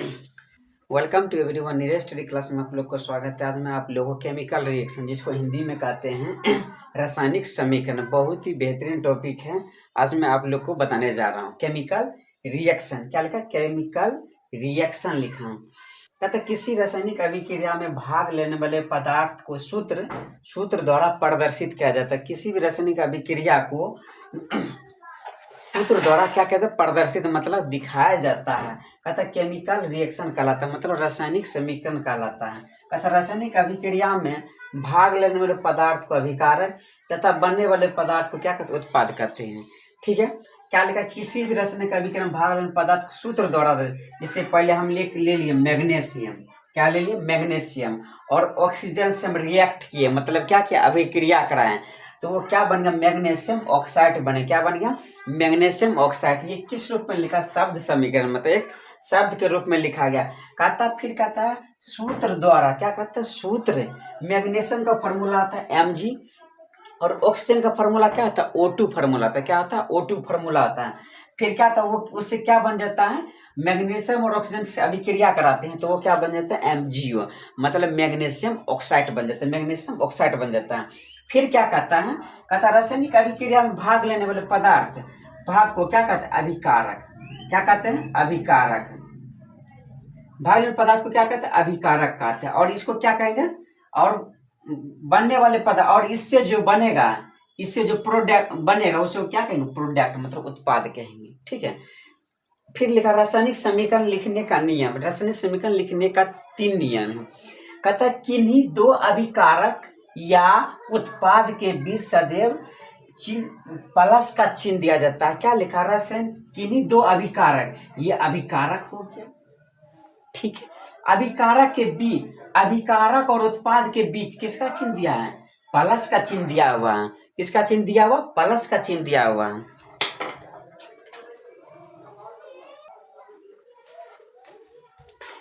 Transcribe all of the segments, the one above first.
Welcome to everyone. Neeraj study class में आप लोग को स्वागत है। आज मैं आप लोगों को केमिकल रिएक्शन, जिसको हिंदी में कहते हैं रासायनिक समीकरण, बहुत ही बेहतरीन टॉपिक है। आज मैं आप लोग को बताने जा रहा हूँ केमिकल रिएक्शन। क्या लिखा? केमिकल रिएक्शन लिखा हूँ। कहते किसी रासायनिक अभिक्रिया में भाग लेने वाले पदार्थ को सूत्र द्वारा प्रदर्शित किया जाता है। किसी भी रासायनिक अभिक्रिया को सूत्र द्वारा क्या कहते हैं? प्रदर्शित, मतलब दिखाया जाता है। कहता केमिकल रिएक्शन कहलाता है, मतलब रासायनिक समीकरण कहलाता है। कहता रासायनिक अभिक्रिया में भाग लेने वाले पदार्थ को अभिकारक तथा बनने वाले पदार्थ को क्या कहते हैं? उत्पाद कहते हैं। ठीक है, क्या लिखा? किसी भी रासायनिक अभिक्रिया में भाग लेने पदार्थ को सूत्र द्वारा, इससे पहले हम ले लिए मैग्नीशियम। क्या ले लिए? मैग्नीशियम। और ऑक्सीजन से हम रिएक्ट किए, मतलब क्या किया? अभिक्रिया कराएं, तो वो क्या बन गया? मैग्नीशियम ऑक्साइड बने। क्या बन गया? Magnesium oxide. ये किस रूप में लिखा? शब्द समीकरण, मतलब एक शब्द के रूप में लिखा गया। कहता फिर कहता है सूत्र द्वारा, क्या कहता है? सूत्र। मैग्नीशियम का फॉर्मूला आता है Mg और ऑक्सीजन का फॉर्मूला क्या होता है? O2 फॉर्मूला आता है। क्या होता है? O2 फॉर्मूला आता है। फिर क्या था? वो उससे क्या बन जाता है? मैग्नीशियम और ऑक्सीजन से अभिक्रिया कराते हैं तो वो क्या बन जाता है? MgO, मतलब मैग्नीशियम ऑक्साइड बन जाता है। मैग्नीशियम ऑक्साइड बन जाता है। फिर क्या कहता है? कहता रासायनिक अभिक्रिया में भाग लेने वाले पदार्थ भाग को क्या कहते हैं? अभिकारक। क्या कहते हैं? अभिकारक। भाग लेने पदार्थ को क्या कहते हैं? अभिकारक कहते हैं। और इसको क्या कहेंगे? और बनने वाले पदार्थ, और इससे जो बनेगा, इससे जो प्रोडक्ट बनेगा उसे क्या कहेंगे? प्रोडक्ट, मतलब उत्पाद कहेंगे। ठीक है, फिर लिखा रासायनिक समीकरण लिखने का नियम। रासायनिक समीकरण लिखने का 3 नियम है। कहता है किन्हीं दो अभिकारक या उत्पाद के बीच सदैव प्लस का चिन्ह दिया जाता है। क्या लिखा? रासायन किन्हीं दो अभिकारक, ये अभिकारक हो गया। ठीक है, अभिकारक के बीच, अभिकारक और उत्पाद के बीच किसका चिन्ह दिया है? प्लस का चिन्ह दिया हुआ है। किसका चिन्ह दिया हुआ? प्लस का चिन्ह दिया हुआ है।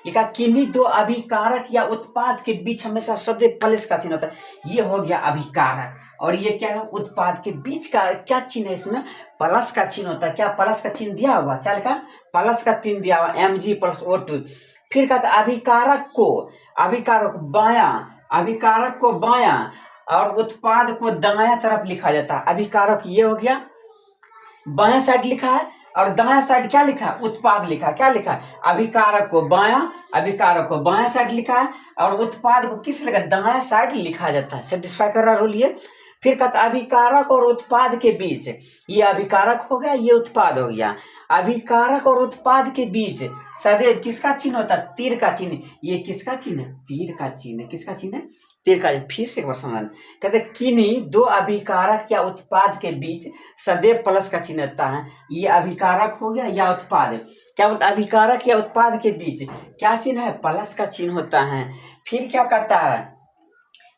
लिखा किन्हीं दो अभिकारक या उत्पाद के बीच हमेशा सदैव प्लस का चिन्ह होता है। ये हो गया अभिकारक। और ये क्या है? उत्पाद के बीच का क्या चिन्ह है? इसमें प्लस का चिन्ह होता है। क्या प्लस का चिन्ह दिया हुआ? क्या लिखा? प्लस का चिन्ह दिया हुआ, Mg प्लस O2। फिर कहता है अभिकारक को बायां और उत्पाद को दायां तरफ लिखा जाता है। अभिकारक ये हो गया, बायां साइड लिखा है, और दायां साइड क्या लिखा है? उत्पाद लिखा है। क्या लिखा है? अभिकारक को बायां साइड लिखा है, और उत्पाद को किस लिखा? दायां साइड लिखा जाता है। सेटिस्फाई कर रहा रूल ये। फिर कहता अभिकारक और उत्पाद के बीच, ये अभिकारक हो गया, ये उत्पाद हो गया। अभिकारक और उत्पाद के बीच सदैव किसका चिन्ह होता है? तीर का चिन्ह। ये किसका चिन्ह है? तीर का चिन्ह। किसका चिन्ह है? तीर का। फिर से एक बार समझ, कहते किन्हीं दो अभिकारक या उत्पाद के बीच सदैव प्लस का चिन्ह रहता है। ये अभिकारक हो गया या उत्पाद। क्या बोलता है? अभिकारक या उत्पाद के बीच क्या चिन्ह है? प्लस का चिन्ह होता है। फिर क्या कहता है?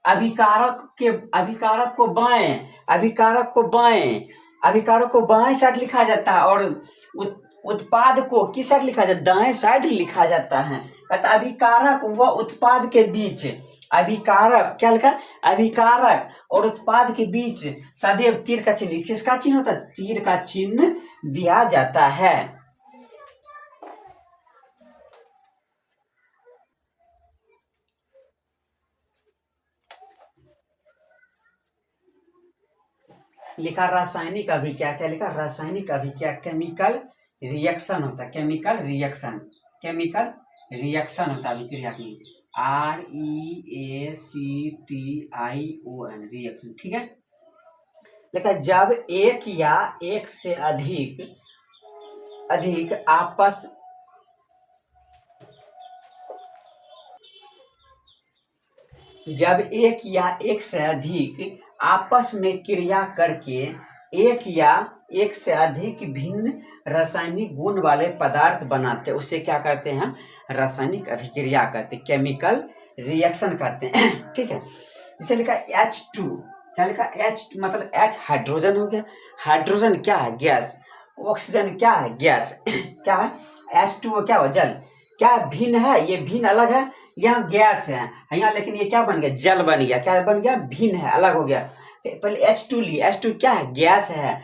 अभिकारक को बाएं साइड लिखा जाता है, और उत्पाद को किस साइड लिखा जाता है? दाएं साइड लिखा जाता है। कहता अभिकारक व उत्पाद के बीच, अभिकारक क्या लिखा? अभिकारक और उत्पाद के बीच सदैव तीर का चिन्ह। किसका चिन्ह होता है? तीर का चिन्ह दिया जाता है। लिखा रासायनिक अभिक्रिया। क्या लिखा? रासायनिक अभिक्रिया केमिकल रिएक्शन होता है। केमिकल रिएक्शन होता है अभिक्रिया की। REACTION, reaction. ठीक है, लिखा जब एक या एक से अधिक आपस जब एक या एक से अधिक आपस में क्रिया करके एक या एक से अधिक भिन्न रासायनिक गुण वाले पदार्थ बनाते हैं, उससे क्या करते हैं? हम रासायनिक अभिक्रिया कहते हैं, केमिकल रिएक्शन कहते हैं। ठीक है, इसे लिखा H2। क्या लिखा? H2 मतलब H हाइड्रोजन हो गया। हाइड्रोजन क्या है? गैस। ऑक्सीजन क्या है? गैस। क्या है? H2O क्या हो? जल। क्या भिन्न है? ये भिन्न अलग है। यहाँ गैस है, यहाँ लेकिन ये क्या बन गया? जल बन गया। क्या बन गया? भिन्न है, अलग हो गया। पहले H2 लिए। H2 क्या है? गैस है।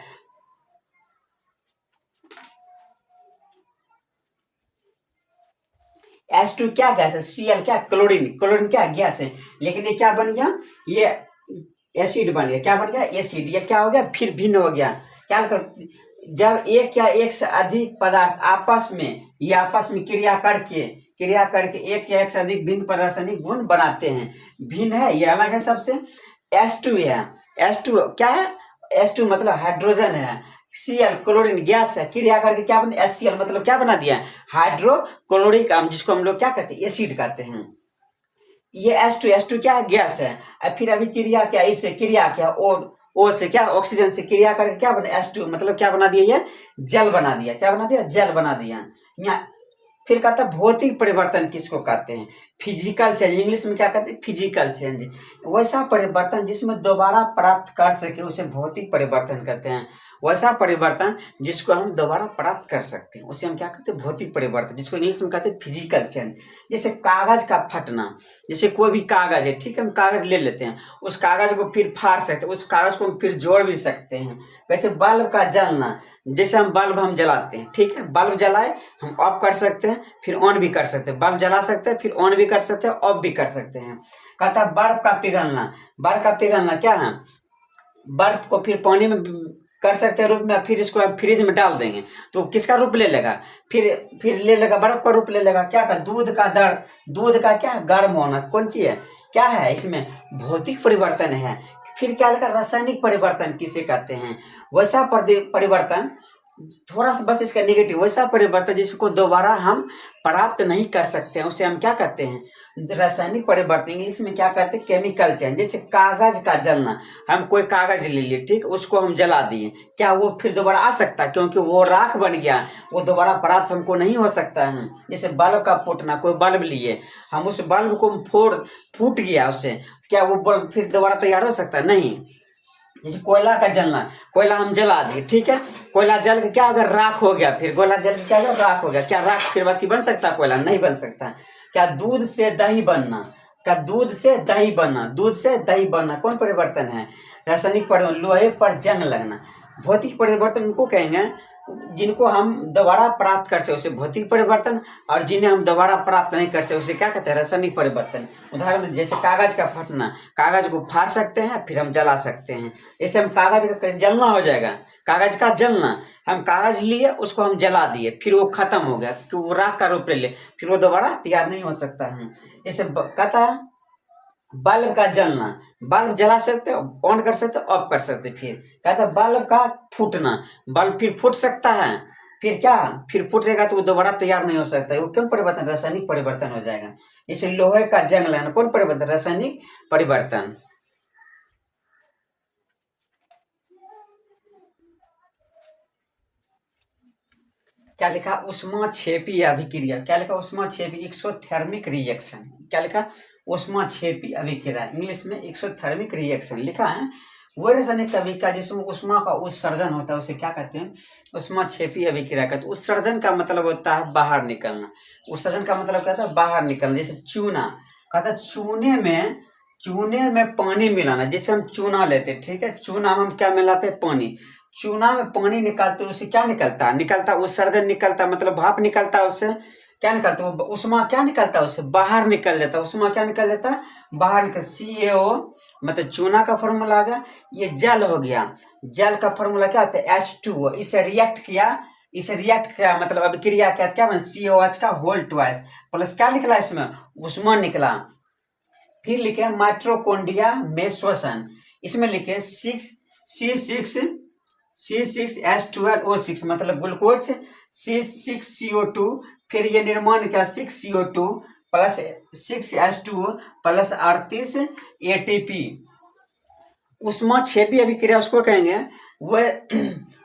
H2 क्या गैस है, Cl क्या क्लोरीन, क्लोरीन क्या गैस है, लेकिन ये क्या बन गया, ये एसिड बन गया, क्या बन गया एसिड, ये क्या हो गया फिर भिन्न हो गया। क्या जब एक या एक से अधिक पदार्थ आपस में क्रिया करके एक या एक से अधिक भिन्न रासायनिक गुण बनाते हैं, भिन्न है ये अलग है सबसे। H2 है, H2 क्या है, H2 मतलब हाइड्रोजन है, Cl क्लोरीन गैस है, क्रिया करके क्या बने HCl मतलब क्या बना दिया, हाइड्रोक्लोरिक अम्ल, जिसको हम लोग क्या कहते हैं एसिड कहते हैं। ये H2 क्या है गैस है, फिर अभी क्रिया क्या, इससे क्रिया क्या ओ से क्या ऑक्सीजन से क्रिया करके क्या बने H2 मतलब क्या बना दिया, ये जल बना दिया, क्या बना दिया जल बना दिया। यहाँ फिर कहता है भौतिक परिवर्तन किसको कहते हैं, फिजिकल चेंज, इंग्लिश में क्या कहते हैं फिजिकल चेंज, वैसा परिवर्तन जिसमें दोबारा प्राप्त कर सके उसे भौतिक परिवर्तन कहते हैं। वैसा परिवर्तन जिसको हम दोबारा प्राप्त कर सकते हैं उसे हम क्या कहते हैं भौतिक परिवर्तन, जिसको इंग्लिश में कहते हैं फिजिकल चेंज। जैसे कागज का फटना, जैसे कोई भी कागज है, ठीक है, हम कागज ले लेते हैं, उस कागज को फिर फाड़ सकते हैं, उस कागज को हम फिर जोड़ भी सकते हैं। वैसे बल्ब का जलना, जैसे हम बल्ब हम जलाते हैं, ठीक है, बल्ब जलाए हम ऑफ कर सकते हैं फिर ऑन भी कर सकते हैं, बल्ब जला सकते हैं फिर ऑन भी कर सकते हैं ऑफ भी कर सकते हैं। कहता है बर्फ का पिघलना, बर्फ का पिघलना क्या है, बर्फ को फिर पानी में कर सकते हैं रूप में, फिर इसको हम फ्रिज में डाल देंगे तो किसका रूप ले लेगा, फिर ले लेगा बर्फ का रूप ले लेगा। क्या का दूध का दर, दूध का क्या गर्म होना, कौन चीज है, क्या है इसमें भौतिक परिवर्तन है। फिर क्या लगा रासायनिक परिवर्तन किसे कहते हैं, वैसा परिवर्तन थोड़ा सा बस इसका नेगेटिव, वैसा परिवर्तन जिसको दोबारा हम प्राप्त नहीं कर सकते हैं उसे हम क्या कहते हैं रासायनिक परिवर्तन, इंग्लिश में क्या कहते हैं केमिकल चेंज। जैसे कागज का जलना, हम कोई कागज ले लिए, ठीक, उसको हम जला दिए, क्या वो फिर दोबारा आ सकता है, क्योंकि वो राख बन गया, वो दोबारा प्राप्त हमको नहीं हो सकता है। जैसे बल्ब का फूटना, कोई बल्ब लिए हम उस बल्ब को फूट गया उससे, क्या वो बल्ब फिर दोबारा तैयार हो सकता है, नहीं। जैसे कोयला का जलना, कोयला हम जला दिए, ठीक है, कोयला जल के क्या अगर राख हो गया, फिर कोयला जल के क्या होगा राख हो गया, क्या राख फिर बाती बन सकता है, कोयला नहीं बन सकता। क्या दूध से दही बनना, क्या दूध से दही बनना, दूध से दही बनना कौन परिवर्तन है, रासायनिक परिवर्तन। लोहे पर जंग लगना, भौतिक परिवर्तन उनको कहेंगे जिनको हम दोबारा प्राप्त कर सके उसे भौतिक परिवर्तन, और जिन्हें हम दोबारा प्राप्त नहीं कर सके उसे क्या कहते हैं रासायनिक परिवर्तन। उदाहरण जैसे कागज का फटना, कागज को फाड़ सकते हैं फिर हम जला सकते हैं, जैसे हम कागज का जलना हो जाएगा, कागज का जलना, हम कागज लिए उसको हम जला दिए फिर वो खत्म हो गया कि वो राख का रूप ले ले, फिर वो दोबारा तैयार नहीं हो सकता है। जैसे कहता है बल्ब का जलना, बल्ब जला सकते हो, ऑन कर सकते हो, ऑफ कर सकते। फिर कहता है बल्ब का फूटना, बल्ब फिर फूट सकता है, फिर क्या फिर फूटेगा तो वो दोबारा तैयार नहीं हो सकता है, वो क्यों परिवर्तन रासायनिक परिवर्तन हो जाएगा। इसे लोहे का जंग लगना कौन परिवर्तन रासायनिक परिवर्तन। क्या लिखा ऊष्माक्षेपी अभिक्रिया, क्या लिखा ऊष्माक्षेपी एक्सोथर्मिक रिएक्शन, क्या लिखा ऊष्माक्षेपी अभिक्रिया, इंग्लिश में एक्सोथर्मिक रिएक्शन लिखा है। वो रासायनिक अभिक्रिया जिसमें ऊष्मा का उत्सर्जन होता है उसे क्या कहते हैं ऊष्माक्षेपी अभिक्रिया कहते हैं। उत्सर्जन का मतलब होता है बाहर निकलना, उत्सर्जन का मतलब क्या होता है बाहर निकलना। जैसे चूना, कहता है चूने में पानी मिलाना, जैसे हम चूना लेते, ठीक है, चूना हम क्या मिलाते हैं पानी, चूना में पानी निकालते उससे क्या निकलता उत्सर्जन निकलता, मतलब भाप निकलता है उससे क्या निकलता है उष्मा क्या निकलता है उससे बाहर निकल जाता है, उष्मा क्या निकल जाता है बाहर निकल। CaO मतलब चूना का फॉर्मूला आ गया, ये जल हो गया, जल का फॉर्मूला क्या होता है H2O, इसे रिएक्ट किया मतलब अभिक्रिया क्या बना COH का होल ट्वाइस प्लस क्या निकला इसमें उष्मा निकला। फिर लिखे माइटोकॉन्ड्रिया में श्वसन, इसमें लिखे C6H12O6 मतलब ग्लूकोज C6CO2, फिर ये निर्माण किया 6CO2 plus 6H2O plus 38 ATP। ऊष्माक्षेपी अभिक्रिया उसको कहेंगे वह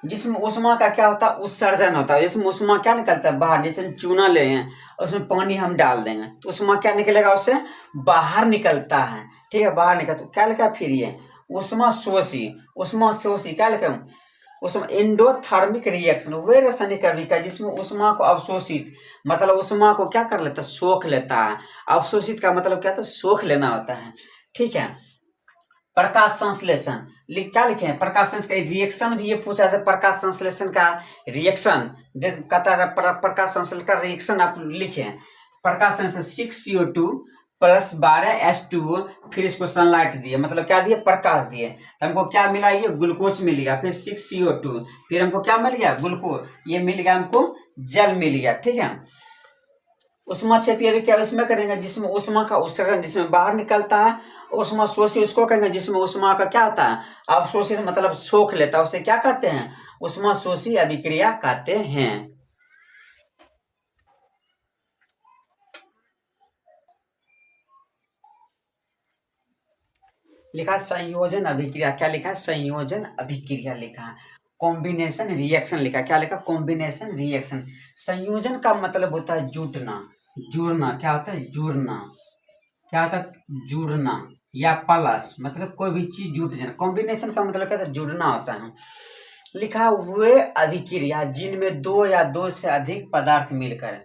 जिसमें ऊष्मा का क्या होता है उत्सर्जन होता है, जिसमें ऊष्मा क्या निकलता है बाहर, जैसे हम चूना ले हैं उसमें पानी हम डाल देंगे तो ऊष्मा क्या निकलेगा उससे बाहर निकलता है, ठीक है, बाहर निकलता। तो क्या लिखा फिर ये उष्मा शोषी क्या लिखा उसमें एंडोथर्मिक रिएक्शन, वे रासायनिक अभिक्रिया जिसमें उष्मा को अवशोषित मतलब उष्मा को क्या कर लेता है सोख लेता है, अवशोषित का मतलब क्या था सोख लेना होता है, ठीक है। प्रकाश संश्लेषण क्या लिखे हैं प्रकाश का रिएक्शन भी ये पूछा था, प्रकाश संश्लेषण का रिएक्शन कहता है प्रकाश संश्लेषण का रिएक्शन आप लिखे हैं। प्रकाश संश्लेषण 6CO2 प्लस 12H2O, फिर इसको सनलाइट दिए, मतलब क्या दिए, प्रकाश दिए, तो हमको क्या मिला, ये ग्लूकोज मिल गया, फिर 6CO2, फिर हमको क्या मिल गया, ग्लूकोज, ये मिल गया हमको जल मिल गया। ठीक है, ऊष्माक्षेपी अभी क्या इसमें करेंगे, जिसमें ऊष्मा का उत्सर्जन जिसमें बाहर निकलता है, ऊष्मा शोषी उसको कहेंगे, जिसमें ऊष्मा का क्या होता है, अवशोषित मतलब सोख लेता है, उसे क्या कहते हैं, ऊष्मा शोषी अभिक्रिया कहते हैं। लिखा संयोजन अभिक्रिया, क्या लिखा है, संयोजन अभिक्रिया लिखा है। कॉम्बिनेशन रिएक्शन लिखा, क्या लिखा, कॉम्बिनेशन रिएक्शन। संयोजन का मतलब होता है जुटना, जुड़ना, क्या होता है, जुड़ना, क्या होता है, जुड़ना, या प्लस मतलब कोई भी चीज जुट जाना। कॉम्बिनेशन का मतलब क्या होता है, जुड़ना होता है। लिखा हुए अभिक्रिया जिनमें दो या दो से अधिक पदार्थ मिलकर,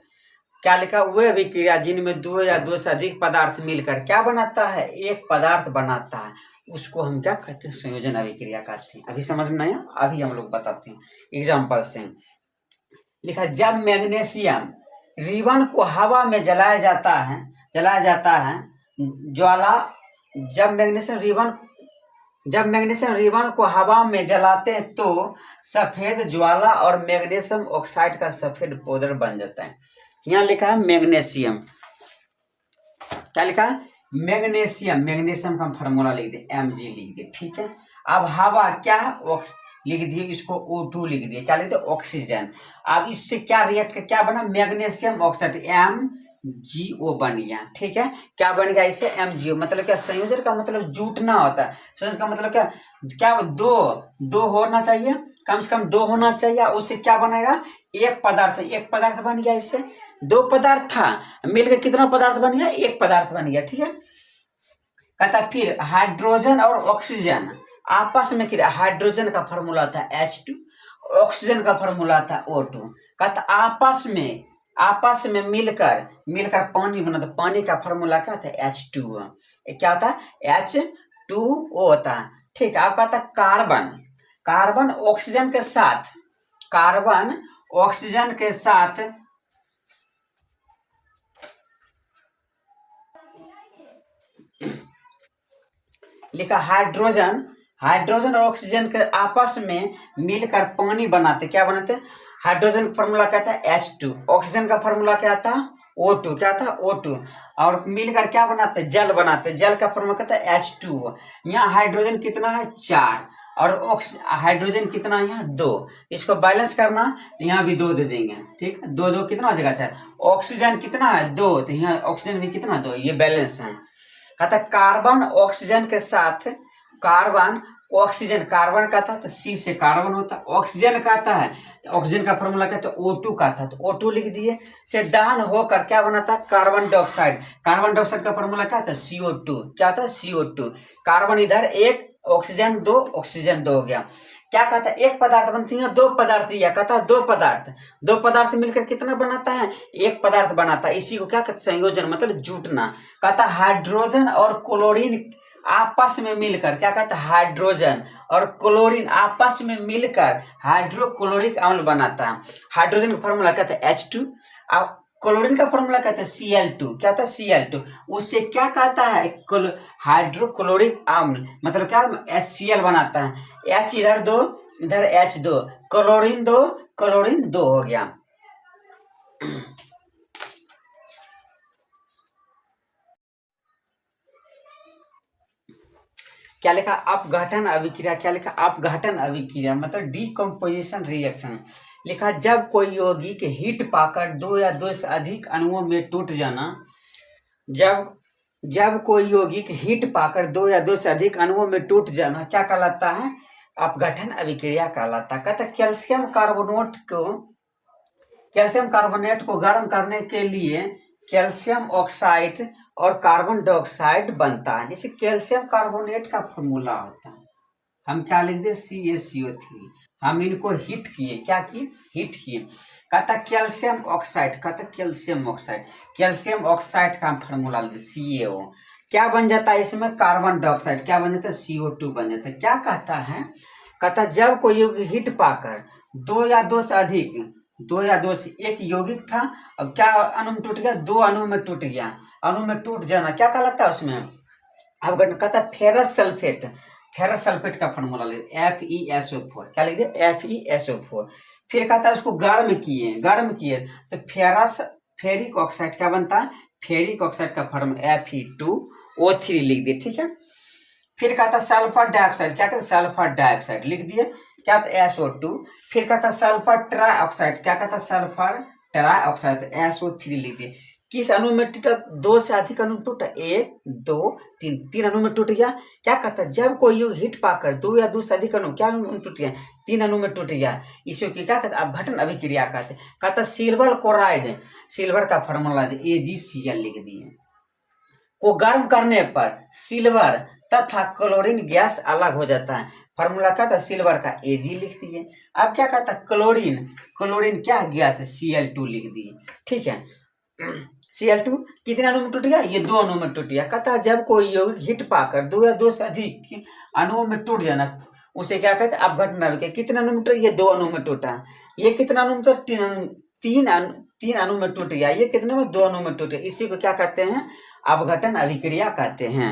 क्या लिखा, वे अभिक्रिया जिनमें दो या दो से अधिक पदार्थ मिलकर क्या बनाता है, एक पदार्थ बनाता है, उसको हम क्या कहते हैं, संयोजन अभिक्रिया कहते हैं। अभी समझ में आया, अभी हम लोग बताते हैं एग्जाम्पल से। लिखा, जब मैग्नीशियम रिबन को हवा में जलाया जाता है, ज्वाला, जब मैग्नीशियम रिबन को हवा में जलाते हैं तो सफेद ज्वाला और मैग्नीशियम ऑक्साइड का सफेद पाउडर बन जाता है। यहाँ लिखा है मैग्नीशियम, क्या लिखा है, मैग्नीशियम का फॉर्मूला लिख दे, Mg लिख दे। ठीक है, अब हवा क्या लिख दिए, इसको O2 लिख दिए, क्या लिख दिए, ऑक्सीजन। अब इससे क्या रिएक्ट कर क्या बना, मैग्नीशियम ऑक्साइड MgO बन गया। ठीक है, क्या बन गया, इसे MgO, मतलब क्या, संयोजन का मतलब जुटना होता है। संयोजन का मतलब क्या, दो होना चाहिए, कम से कम दो होना चाहिए, उससे क्या बनेगा, एक पदार्थ बन गया। इससे दो पदार्थ था, मिलकर कितना पदार्थ बन गया, एक पदार्थ बन गया। ठीक है, कहता फिर हाइड्रोजन और ऑक्सीजन आपस में, हाइड्रोजन का फॉर्मूला था H2, ऑक्सीजन का फॉर्मूला था O2। कहता आपस में मिलकर पानी बना, तो पानी का फॉर्मूला क्या था, H2O, क्या होता है, H2O होता है। ठीक है, अब कहता कार्बन ऑक्सीजन के साथ लिखा, हाइड्रोजन और ऑक्सीजन के आपस में मिलकर पानी बनाते, क्या बनाते, हाइड्रोजन का फॉर्मूला क्या था, H2, ऑक्सीजन का फॉर्मूला क्या था, O2, क्या था, O2, और मिलकर क्या बनाते, जल बनाते, जल का फॉर्मूला क्या था, H2O। यहाँ हाइड्रोजन कितना है, 4, और हाइड्रोजन कितना है, यहाँ 2, इसको बैलेंस करना, तो यहाँ भी 2 दे देंगे। ठीक है, 2 कितना हो जाएगा, 4। ऑक्सीजन कितना है, 2, तो यहाँ ऑक्सीजन भी कितना, 2, ये बैलेंस है। कहता कार्बन ऑक्सीजन के साथ, कार्बन का था तो C से कार्बन होता, ऑक्सीजन का था है तो ऑक्सीजन का फॉर्मूला क्या था, O2 का था, तो O2 लिख दिए। से दहन होकर क्या बनाता, कार्बन डाइऑक्साइड का फॉर्मूला क्या था, CO2, क्या था, CO2। कार्बन इधर एक, ऑक्सीजन 2 हो गया। क्या कहता है, एक पदार्थ बनती है, 2 पदार्थ दिया, कहता है 2 पदार्थ मिलकर कितना बनाता है, एक पदार्थ बनाता है। इसी को क्या कहते हैं, संयोजन मतलब जुटना। कहता है हाइड्रोजन और क्लोरीन आपस में मिलकर, क्या कहता है, हाइड्रोजन और क्लोरीन आपस में मिलकर हाइड्रोक्लोरिक अम्ल बनाता है। हाइड्रोजन का फॉर्मूला कहता है H2, और क्लोरीन का फॉर्मूला कहता है Cl2, क्या था, Cl2। उससे क्या कहता है, हाइड्रोक्लोरिक अम्ल, मतलब क्या, HCl बनाता है। H इधर 2, इधर H2, क्लोरीन 2 हो गया। क्या लिखा, अपघटन अभिक्रिया, क्या लिखा, अपघटन अभिक्रिया मतलब डीकम्पोजिशन रिएक्शन। लिखा, जब कोई यौगिक हीट पाकर 2 या 2 से अधिक अणुओं में टूट जाना, जब कोई यौगिक हीट पाकर 2 या 2 से अधिक अणुओं में टूट जाना क्या कहलाता है, अपघटन अभिक्रिया कहलाता है। कहता कैल्शियम कार्बोनेट को गर्म करने के लिए कैल्शियम ऑक्साइड और कार्बन डाइऑक्साइड बनता है। जैसे कैल्शियम कार्बोनेट का फॉर्मूला होता है, हम क्या लिख दे, CaCO3। हम इनको हीट किए, क्या किए, हीट किए। कहता कैल्शियम ऑक्साइड का फॉर्मूला लिख दे, CaO। क्या बन जाता है इसमें, कार्बन डाइऑक्साइड, क्या बन जाता है, CO2 बन जाता है। क्या कहता है, कहता जब कोई हीट पाकर 2 या 2 से अधिक दो या दो से एक यौगिक था, अब क्या अणु में टूट गया, दो अणु में टूट गया। अणु में टूट जाना क्या कहलाता है उसमें, अब कहता है फेरस सल्फेट। फेरस सल्फेट का फॉर्मूला ले FeSO4, क्या लिख दिया FeSO4। फिर कहता है उसको गर्म किए तो फेरिक ऑक्साइड क्या बनता है, फेरिक ऑक्साइड का फॉर्मूला Fe2O3 लिख दिए, ठीक है। फिर कहता है सल्फर डाइऑक्साइड, क्या कहता है सल्फर डाइऑक्साइड लिख दिए, क्या था SO2। फिर कहता है सल्फर ट्राइऑक्साइड, क्या कहता है सल्फर ट्राइऑक्साइड SO3 लिख दिए। किस अणु में टूटा, दो से अधिक अणु टूटा, 1 2 3, 3 अणु में टूट गया। क्या कहता है जब कोई युग हिट पाकर दो या दो से अधिक अणु क्या अणु टूट गया, 3 अणु में टूट गया, इसे क्या कहते हैं अपघटन अभिक्रिया कहते हैं। कहता सिल्वर क्लोराइड, सिल्वर का फॉर्मूला AgCl लिख दिए। को गर्म करने पर सिल्वर तथा क्लोरीन गैस अलग हो जाता है, फॉर्मूला क्या था सिल्वर का Ag लिख दिए। अब क्या कहता है क्लोरीन क्या गैस है Cl2 लिख दिए, ठीक है। Cl2 कितने अणु में टूट गया, ये 2 अणु में टूट गया। कहता है जब कोई यौगिक हिट पाकर 2 या 2 से अधिक अणुओं में टूट जाना, उसे क्या कहते हैं अपघटन अभिक्रिया। कितने अणु में टूटा, ये 2 अणु में टूटा। ये कितना अणु में टूटा, 3 अणु में टूट गया। ये कितने में, 2 अणु में टूट गया। इसी को क्या कहते हैं अपघटन अभिक्रिया कहते हैं।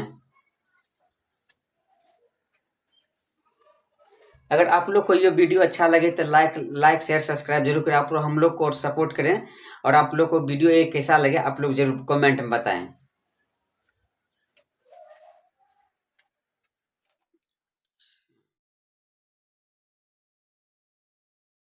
अगर आप लोग को ये वीडियो अच्छा लगे तो लाइक शेयर सब्सक्राइब जरूर करें। आप लोग हम लोग को सपोर्ट करें, और आप लोग को वीडियो ये कैसा लगे आप लोग जरूर कमेंट में बताएं।